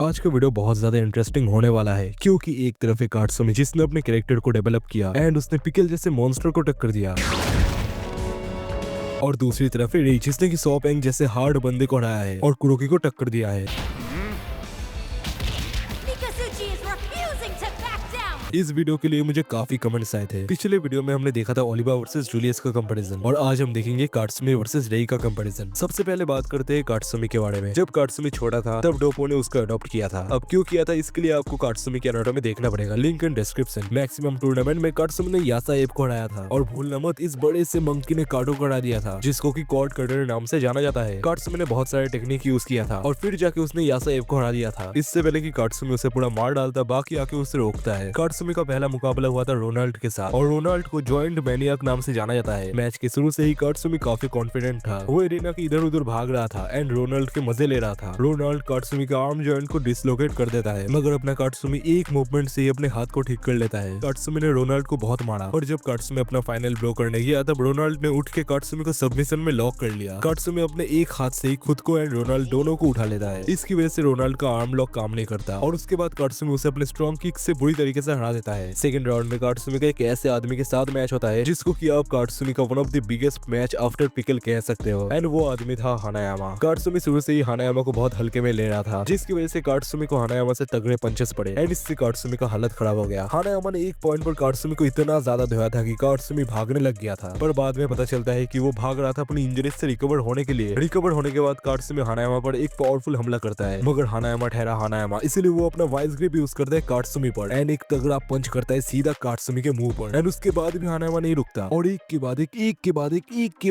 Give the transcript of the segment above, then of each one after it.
आज का वीडियो बहुत ज्यादा इंटरेस्टिंग होने वाला है क्योंकि एक तरफ है काट्सुमी जिसने अपने कैरेक्टर को डेवलप किया एंड उसने पिकल जैसे मॉन्स्टर को टक्कर दिया, और दूसरी तरफ है री जिसने की सॉपेंग जैसे हार्ड बंदे को हराया है और कुरोकी को टक्कर दिया है। Mikazuchi is refusing to back down! इस वीडियो के लिए मुझे काफी कमेंट्स आए थे। पिछले वीडियो में हमने देखा था ओलिवा वर्सेस जूलियस का कंपैरिजन और आज हम देखेंगे काट्सुमी वर्सेस रेई का कंपैरिजन। सबसे पहले बात करते हैं काट्सुमी के बारे में। जब काट्सुमी छोटा था तब डोपो ने उसका अडॉप्ट किया था। अब क्यों किया था इसके लिए आपको काट्सुमी के एनाटॉमी देखना पड़ेगा, link in description. Maximum tournament में काट्सुमी ने यासा एप को हराया था और भूलना मत इस बड़े से मंकी ने काटो को हरा दिया था जिसको की कॉर्ड कटर नाम से जाना जाता है। काट्सुमी ने बहुत सारे टेक्निक यूज किया था और फिर जाके उसने यासा एप को हरा दिया था। इससे पहले की काट्सुमी उसे पूरा मार डालता बाकी आके उसे रोकता है। काट्सुमी का पहला मुकाबला हुआ था रोनाल्ड के साथ और रोनाल्ड को जॉइंट मैनियाक नाम से जाना जाता है। मैच के शुरू से ही काट्सुमी काफी कॉन्फिडेंट था, वो एरिना के इधर उधर भाग रहा था एंड रोनाल्ड के मजे ले रहा था। रोनाल्ड काट्सुमी का आर्म जॉइंट को डिसलोकेट कर देता है मगर अपना काट्सुमी एक मूवमेंट से ही अपने हाथ को ठीक कर लेता है। काट्सुमी ने रोनाल्ड को बहुत मारा और जब काट्सुमी अपना फाइनल ब्लो करने गया तब रोनाल्ड ने उठ के काट्सुमी को सबमिशन में लॉक कर लिया। काट्सुमी अपने एक हाथ से ही खुद को एंड रोनाल्ड दोनों को उठा लेता है। इसकी वजह से रोनाल्ड का आर्म लॉक काम नहीं करता और उसके बाद काट्सुमी उसे अपने स्ट्रॉन्ग किक से बुरी तरीके से हरा देता है। सेकंड राउंड में काट्सुमी का एक ऐसे आदमी के साथ मैच होता है जिसको कि आप काट्सुमी का one of the biggest match after pickle कह सकते हो एंड वो आदमी था हानायामा। काट्सुमी शुरू से ही हानायामा को बहुत हल्के में ले रहा था जिसकी वजह से काट्सुमी को हानायामा से तगड़े पंचेस पड़े एंड इससे काट्सुमी का हालत खराब हो गया। हानायामा ने एक पॉइंट पर काट्सुमी को इतना ज्यादा धोया था कि काट्सुमी भागने लग गया था, पर बाद में पता चलता है कि वो भाग रहा था अपनी इंजरी से रिकवर होने के लिए। रिकवर होने के बाद काट्सुमी हानायामा पर एक पावरफुल हमला करता है मगर हानायामा ठहरा हानायामा, इसलिए वो अपना वाइस ग्रिप यूज करता है काट्सुमी पर एंड एक तगड़ा पंच करता है सीधा काट्सुमी के मुंह पर एंड उसके बाद भी हानायामा नहीं रुकता और एक के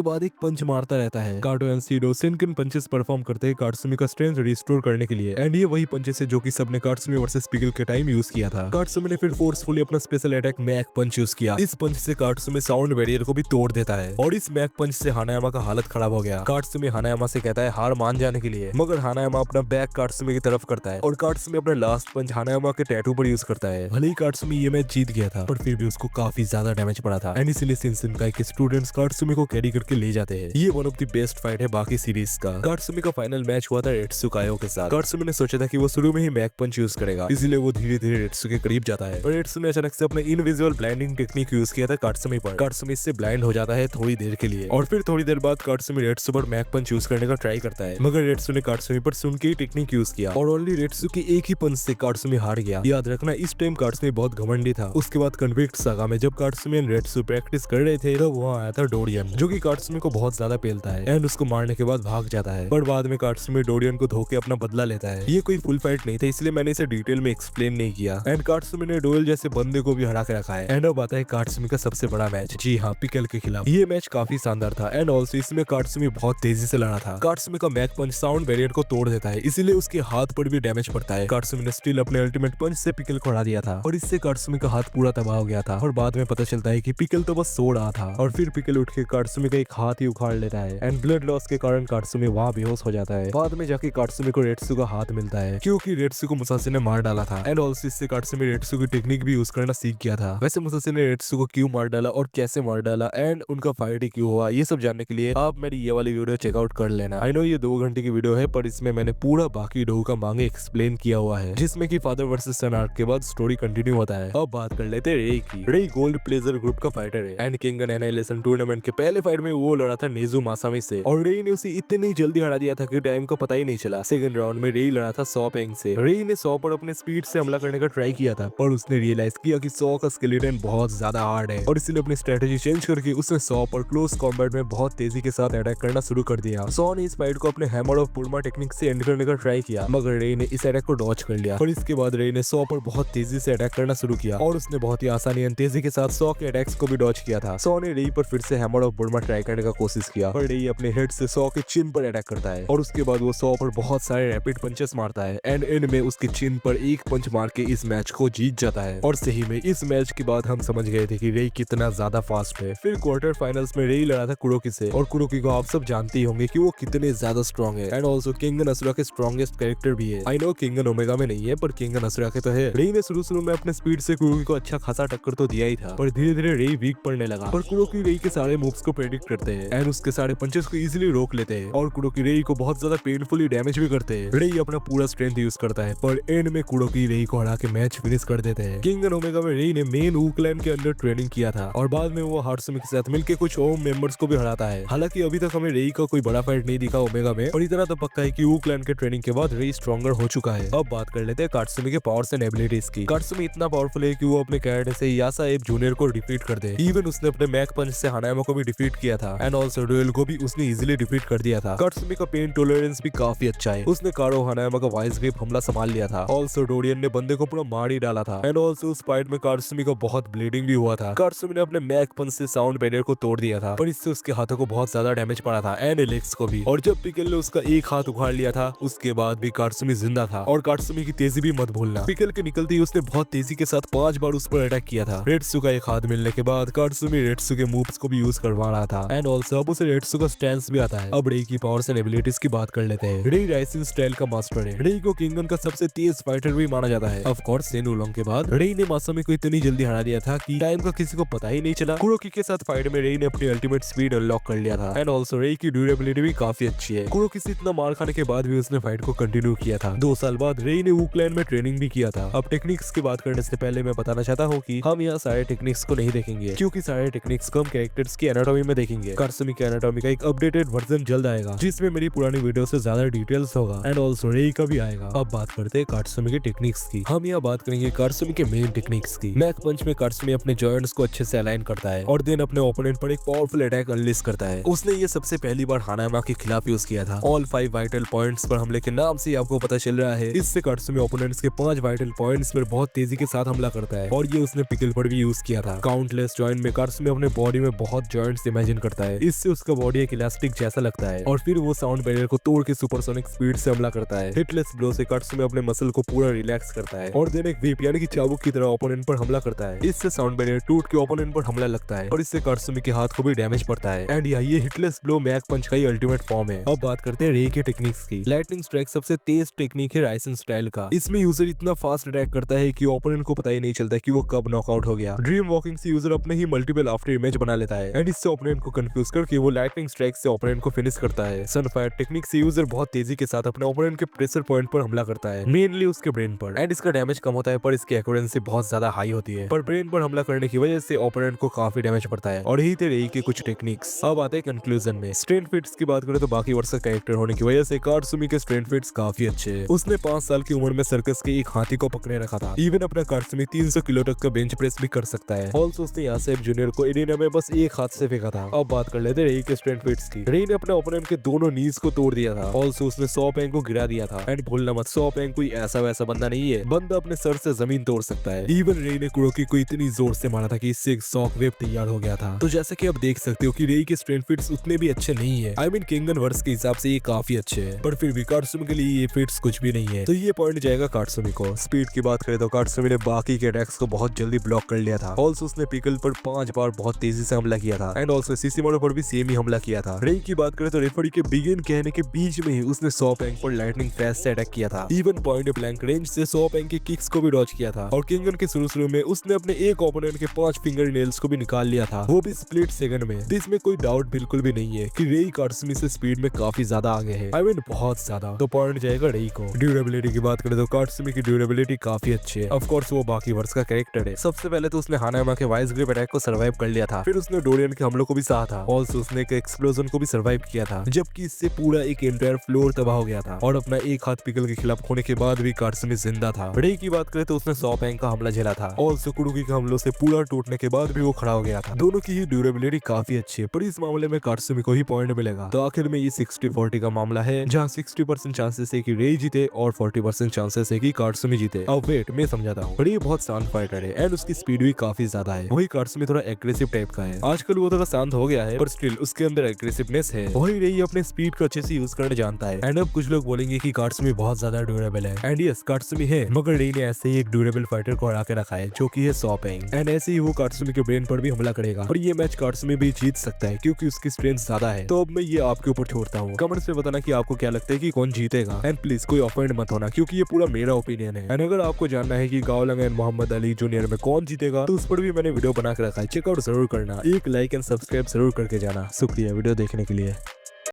बाद एक पंच मारता रहता है। काटो एंड सीडो सिनकिन पंचेस परफॉर्म करते हैं काट्सुमी का स्ट्रेंथ रिस्टोर करने के लिए एंड ये वही पंचेस है जो कि सबने काट्सुमी वर्सेस पिकल के टाइम यूज किया था। काट्सुमी ने फिर फोर्सफुली अपना स्पेशल अटैक मैक पंच यूज किया। इस पंच से काट्सुमी साउंड बैरियर को भी तोड़ देता है और इस मैक पंच से हानायामा का हालत खराब हो गया। काट्सुमी हानायामा से कहता है हार मान जाने के लिए मगर हानायामा अपना बैक काट्सुमी की तरफ करता है और काट्सुमी अपना लास्ट पंच हानायामा के टैटू पर यूज करता है। भले ही काट्सुमी ये मैच जीत गया था पर फिर भी उसको काफी ज्यादा डैमेज पड़ा था एंड इसलिए शिनसेनकाई के स्टूडेंट्स काट्सुमी को कैरी करके ले जाते हैं। ये one of the best fight है बाकी सीरीज का। काट्सुमी का फाइनल मैच हुआ था रेट्सुकायो के साथ। काट्सुमी ने सोचा था कि वो शुरू में ही मैक पंच यूज करेगा इसलिए वो धीरे धीरे रेट्सु के करीब जाता है पर रेट्सु ने अचानक से अपने इनविजिबल ब्लाइंडिंग टेक्निक यूज किया था काट्सुमी पर। काट्सुमी इससे ब्लाइंड हो जाता है थोड़ी देर के लिए और फिर थोड़ी देर बाद काट्सुमी रेट्सु पर मैक पंच यूज करने का ट्राई करता है मगर रेट्सु ने काट्सुमी पर सुन के ही टेक्निक यूज किया और ओनली रेट्सु के एक ही पंच से काट्सुमी हार गया। याद रखना इस टाइम काट्सुमी बहुत घमंडी था। उसके बाद कन्विक्ट सागा में जब काट्सुमी एंड रेट्सु प्रैक्टिस कर रहे थे तब वहाँ आया था डोरियन जो कि काट्सुमी को बहुत ज्यादा पेलता है एंड उसको मारने के बाद भाग जाता है पर बाद में काट्सुमी डोरियन को धोके अपना बदला लेता है। ये कोई फुल फाइट नहीं था इसलिए मैंने इसे डिटेल में एक्सप्लेन नहीं किया एंड काट्सुमी ने डोयल जैसे बंदे को भी हरा के रखा है एंड अब आता है काट्सुमी का सबसे बड़ा मैच, जी हाँ पिकल के खिलाफ। ये मैच काफी शानदार था एंड ऑल्सो इसमें काट्सुमी बहुत तेजी से लड़ा था। काट्सुमी का मैक पंच साउंड बैरियर को तोड़ देता है इसीलिए उसके हाथ पर भी डैमेज पड़ता है। काट्सुमी ने स्टिल अपने अल्टीमेट पंच से पिकल को हरा दिया था और इससे काट्सुमी का हाथ पूरा तबाह हो गया था और बाद में पता चलता है कि पिकल तो बस सो रहा था और फिर पिकल उठ के काट्सुमी का एक हाथ ही उखाड़ लेता है एंड ब्लड लॉस के कारण काट्सुमी वहाँ बेहोश हो जाता है। बाद में जाके काट्सुमी को रेट्सु का हाथ मिलता है क्योंकि रेट्सु को मुसाशी ने मार डाला था एंड ऑल्सो इससे काट्सुमी रेट्सु की टेक्निक भी यूज करना सीख गया था। वैसे मुसाशी ने रेट्सु को क्यों मार डाला और कैसे मार डाला एंड उनका फाइट ही क्यों हुआ ये सब जानने के लिए आप मेरी ये वाली वीडियो चेकआउट कर लेना। आई नो ये 2 घंटे की वीडियो है पर इसमें मैंने पूरा बाकी डोहू का मांगे एक्सप्लेन किया हुआ है जिसमें की फादर वर्सेस सन आर्क के बाद स्टोरी कंटिन्यू होता है। अब बात कर लेते हैं रे की। रे गोल्ड प्लेजर ग्रुप का फाइटर है एंड किंगन एनाइलेशन टूर्नामेंट के पहले फाइट में वो लड़ा था नेजु मासामी से और रे ने उसे इतनी जल्दी हरा दिया था कि टाइम का पता ही नहीं चला। सेकंड राउंड में रे लड़ा था सॉ पेंग से। रे ने सॉ पर अपने स्पीड से हमला करने का ट्राई किया था पर उसने रियलाइज किया कि सॉ का स्केलेटन बहुत ज्यादा हार्ड है और इसलिए अपनी स्ट्रेटेजी चेंज करके उसने सॉ पर क्लोज कॉम्बैट में बहुत तेजी के साथ अटैक करना शुरू कर दिया। सॉ ने इस फाइट को अपने हैमर ऑफ बुरमा टेक्निक से एंड करने का ट्राई किया मगर रे ने इस अटैक को डॉच कर लिया और इसके बाद रे ने सॉ पर बहुत तेजी से अटैक करना शुरू किया और उसने बहुत ही आसानी एंड तेजी के साथ सॉ के अटैक्स को भी डॉच किया था। सॉ ने रे पर फिर से हैमर ऑफ बुरमा ट्राई करने का कोशिश किया पर रे अपने हेड से सॉ के चिन पर अटैक करता है और उसके बाद वो सॉ पर बहुत सारे रैपिड पंचेस मारता है एंड एंड में उसके चिन पर एक पंच मार के इस मैच को जीत जाता है। और सही में इस मैच के बाद हम समझ गए थे कि रे कितना ज्यादा फास्ट है। फिर क्वार्टर फाइनल्स में रे लड़ा था कुरोकी से और कुरोकी को आप सब जानते ही होंगे कि वो कितने ज्यादा स्ट्रॉन्ग है एंड ऑल्सो किंगन असुरा के स्ट्रॉन्गेस्ट कैरेक्टर भी है। आई नो किंगन ओमेगा में नहीं है पर किंगन असुरा रखे तो है। रेई ने शुरू में अपने स्पीड से कुरोकी को अच्छा खासा टक्कर तो दिया ही था, पर धीरे धीरे रेई वीक पड़ने लगा। पर कुरोकी रेई के सारे मूव्स को प्रेडिक्ट करते हैं एंड उसके सारे पंचेस को इजीली रोक लेते हैं और कुरोकी रेई को बहुत ज्यादा पेनफुली डैमेज भी करते हैं। रेई अपना पूरा स्ट्रेंथ यूज करता है पर एंड में कुरोकी रेई को हरा के मैच फिनिश कर देते हैं। किंग एंड ओमेगा में रेई ने मेन वू क्लैन के अंदर ट्रेनिंग किया था और बाद में वो हार्टसुमी के साथ मिलकर कुछ ओम मेंबर्स को भी हराता है। हालांकि अभी तक हमें रेई का कोई बड़ा फाइट नहीं दिखा ओमेगा में, पर इतना तो पक्का है कि वू क्लैन के ट्रेनिंग के बाद रेई स्ट्रॉन्गर हो चुका है। अब बात कर लेते हैं काट्सुमी के पावर्स एंड एबिलिटीज की। काट्सुमी इतना पावरफुल है कि वो अपने कैरेक्टर से यासा एप जूनियर को डिफीट कर दे। इवन उसने अपने मैक पंच से हानायामा को भी डिफीट किया था एंड ऑल्सो डुएल को भी उसने इजीली डिफीट कर दिया था। काट्सुमी का पेन टॉलरेंस भी काफी अच्छा है। उसने कारो हानायामा का वाइस ग्रिप हमला संभाल लिया था। ऑल्सो डोरियन ने बंदे को पूरा मार ही डाला था एंड ऑल्सो उस फाइट में काट्सुमी को बहुत ब्लीडिंग भी हुआ था। काट्सुमी ने अपने मैक पंच से साउंड बैरियर को तोड़ दिया था, पर इससे उसके हाथों को बहुत ज्यादा डैमेज पड़ा था एंड एलेक्स को भी। और जब पिकल ने उसका एक हाथ उखाड़ लिया था उसके बाद भी काट्सुमी जिंदा था। और काट्सुमी की तेजी भी मत भूलना, पिकल के निकलते ही उसने बहुत तेजी के साथ 5 बार उस पर अटैक किया था। रेट्सु का एक हाथ मिलने के बाद काट्सुमी रेट्सु के मूव्स को भी यूज करवा रहा था एंड ऑल्सो अब उसे रेट्सु का स्टैंस भी आता है। अब रेई की पावर्स एंड एबिलिटीज की बात कर लेते हैं। रेई राइजिंग स्टाइल का मास्टर है। रेई को किंगन का सबसे तेज फाइटर भी माना जाता है। ऑफ कोर्स सेन उलोंग के बाद रेई ने मासामी को इतनी जल्दी हरा दिया था कि टाइम का किसी को पता ही नहीं चला। कुरोकी के साथ फाइट में रेई ने अपनी अल्टीमेट स्पीड अनलॉक कर लिया था एंड ऑल्सो रेई की ड्यूरेबिलिटी भी काफी अच्छी है। कुरोकी से इतना मार खाने के बाद भी उसने फाइट को कंटिन्यू किया था। 2 साल बाद रेई ने वू क्लैन में ट्रेनिंग भी किया था। अब टेक्निक्स की बात करने से पहले मैं बताना चाहता हूँ कि हम यहाँ सारे टेक्निक्स को नहीं देखेंगे क्योंकि सारे टेक्निक्स को हम कैरेक्टर्स की एनाटॉमी में देखेंगे। काट्सुमी की एनाटॉमी का एक अपडेटेड वर्जन जल्द आएगा जिसमें मेरी पुरानी वीडियो से ज्यादा डिटेल्स होगा एंड ऑल्सो रेई का भी आएगा। अब बात करते हैं काट्सुमी की टेक्निक्स की। हम यहाँ बात करेंगे काट्सुमी के मेन टेक्निक्स की। मैक पंच में काट्सुमी अपने जॉइंट्स को अच्छे से अलाइन करता है और देन अपने ओपोनेंट पर एक पावरफुल अटैक अनलीश करता है। उसने ये सबसे पहली बार हानायामा के खिलाफ यूज किया था। ऑल 5 वाइटल पॉइंट्स पर हमले के नाम से आपको पता चल रहा है। इससे काट्सुमी ओपोनेंट्स के 5 वाइटल पॉइंट्स पर बहुत तेजी के साथ हमला करता है और ये उसने पिकल पर भी यूज किया था। काउंटलेस जॉइंट में काट्सुमी अपने बॉडी में बहुत जॉइंट्स इमेजिन करता है। इससे उसका बॉडी एक इलास्टिक जैसा लगता है और फिर वो साउंड बैरियर को तोड़ के सुपरसोनिक स्पीड से हमला करता है। हिटलेस ब्लो से काट्सुमी अपने मसल को पूरा रिलैक्स करता है और देन एक व्हीप यानी कि चाबुक की तरह ओपोनेंट पर हमला करता है। इससे साउंड बैरियर टूट के ओपोनेंट पर हमला लगता है और इससे काट्सुमी के हाथ को भी डैमेज पड़ता है एंड ये हिटलेस ब्लो मैक पंच का ही अल्टीमेट फॉर्म है। अब बात करते हैं रेई के टेक्निक्स की। लाइटनिंग स्ट्राइक सबसे तेज टेक्निक है राइजिंग स्टाइल का। इसमें यूजर इतना फास्ट अटैक करता है कि ओपोनेंट को पता ही नहीं चलता कि वो कब नॉकआउट हो गया। ड्रीम वॉकिंग से यूजर अपने ही मल्टीपल आफ्टर इमेज बना लेता है एंड इससे ओपोनेंट को कंफ्यूज करके वो लाइटनिंग स्ट्राइक से ओपोनेंट को फिनिश करता है। सनफायर टेक्निक से यूजर बहुत तेजी के साथ अपने ओपोनेंट के प्रेशर पॉइंट पर हमला करता है, मेनली उसके ब्रेन पर एंड इसका डैमेज कम होता है पर इसकी एक्यूरेंसी बहुत ज्यादा हाई होती है। पर ब्रेन पर हमला करने की वजह से ओपोनेंट को काफी डैमेज पड़ता है और यही थे रेई के कुछ टेक्निक्स। अब आते हैं कंक्लूजन में। स्ट्रेंथ फिट्स की बात करें तो बाकी वर्ष का कैरेक्टर होने की वजह से काट्सुमी के स्ट्रेंथ फिट्स काफी अच्छे हैं। उसने 5 साल की उम्र में सर्कस के एक हाथी को पकड़े रखा था। इवन अपना काट्सुमी 300 किलो तक का बेंच प्रेस भी कर सकता है। ऑल्सो उसने यासेफ जूनियर को एरिना में बस एक हाथ से फेंका था। अब बात कर लेते हैं रेई के स्ट्रेंथ फिट्स की। रेई ने अपने ओपोनेंट के दोनों नीज को तोड़ दिया था। ऑल्सो उसने सॉ पैंग को गिरा दिया था एंड भूलना मत सॉ पैंग कोई ऐसा वैसा बंदा नहीं है, बंदा अपने सर से जमीन तोड़ सकता है। इवन रेई ने कुरोकी को इतनी जोर से मारा था कि इससे एक शॉक वेव तैयार हो गया था। तो जैसे कि आप देख सकते हो कि रेई के स्ट्रेंथ फिट्स उतने भी अच्छे नहीं है। आई मीन किंगन वर्स के हिसाब से ये काफी अच्छे हैं, पर फिर भी काट्सुमी के लिए ये फिट्स कुछ भी नहीं है, तो ये पॉइंट जाएगा काट्सुमी को। स्पीड की बात करें तो काट्सुमी ने बाकी के अटैक्स को बहुत जल्दी ब्लॉक कर लिया था। ऑल्सो उसने पिकल पर 5 बार बहुत तेजी से हमला किया था एंड ऑल्सो सिसिमोटो पर भी सेम ही हमला किया था। रेई की बात करें तो रेफरी के बिगिन कहने के बीच में ही उसने सॉ पैंग पर लाइटनिंग फ्लैश से अटैक किया था। इवन पॉइंट ब्लैंक रेंज से सॉ पैंग के किक्स को भी डॉज किया था और किंगन के शुरू में उसने अपने एक ओपोनेंट के 5 फिंगर नेल्स को भी निकाल लिया था, वो भी स्प्लिट सेकंड में। इसमें कोई डाउट बिल्कुल भी नहीं है कि रेई काट्सुमी से स्पीड में काफी ज्यादा आगे है। आई मीन बहुत ज्यादा। तो पॉइंट जाएगा रेई को। ड्यूरेबिलिटी की बात करें तो काट्सुमी की ड्यूरेबिलिटी काफी अच्छी है। ऑफ कोर्स वो बाकी वर्ष का कैरेक्टर है। सबसे पहले तो उसने हानायामा के वाइस ग्रिप अटैक को सर्वाइव कर लिया था, फिर उसने डोरियन के हमलों को भी सहा था। ऑल्सो उसने एक एक्सप्लोजन को भी सर्वाइव किया था, जबकि इससे पूरा एक एंटायर फ्लोर तबाह हो गया था और अपना एक हाथ पिकल के खिलाफ होने के बाद भी काट्सुमी जिंदा था। रेई की बात करें तो उसने सॉ पैंग का हमला झेला था। ऑल्सो कुरोकी के हमलों से पूरा टूटने के बाद भी वो खड़ा हो गया था। दोनों की ही ड्यूरेबिलिटी काफी अच्छी है, पर इस मामले में काट्सुमी को ही पॉइंट मिलेगा। तो आखिर में ये 60-40 का मामला है, जहाँ 60% चांसेस है कि रेई जीते और 40% चांसेस है कि काट्सुमी जीते। अब वेट, मैं समझाता हूँ। रेई बहुत शांत फाइटर है एंड उसकी स्पीड भी काफी ज्यादा है। वही काट्सुमी थोड़ा एग्रेसिव टाइप का है। आजकल वो थोड़ा शांत हो गया है, पर स्टिल उसके अंदर एग्रेसिवनेस है। वही रेई अपने स्पीड को अच्छे से यूज करना जानता है। एंड अब कुछ लोग बोलेंगे कि काट्सुमी बहुत ज्यादा ड्यूरेबल है, एंड यस काट्सुमी है, मगर रेई ने ऐसे ही एक ड्यूरेबल फाइटर को हरा के रखा है जो कि है सॉ पैंग। एंड ऐसे ही वो काट्सुमी के ब्रेन पर भी हमला करेगा और ये मैच काट्सुमी भी जीत सकता है क्योंकि उसकी स्ट्रेंथ ज्यादा है। तो अब मैं ये आपके ऊपर छोड़ता हूँ, कमेंट्स में बताना कि आपको क्या लगता है कि कौन जीतेगा। एंड प्लीज कोई ऑफेंड मत होना क्योंकि ये पूरा मेरा ओपिनियन चैंपियन है। एंड अगर आपको जानना है कि गाओलंग एंड मोहम्मद अली जूनियर में कौन जीतेगा तो उस पर भी मैंने वीडियो बना के रखा है, चेकआउट जरूर करना, एक लाइक एंड सब्सक्राइब जरूर करके जाना। शुक्रिया वीडियो देखने के लिए।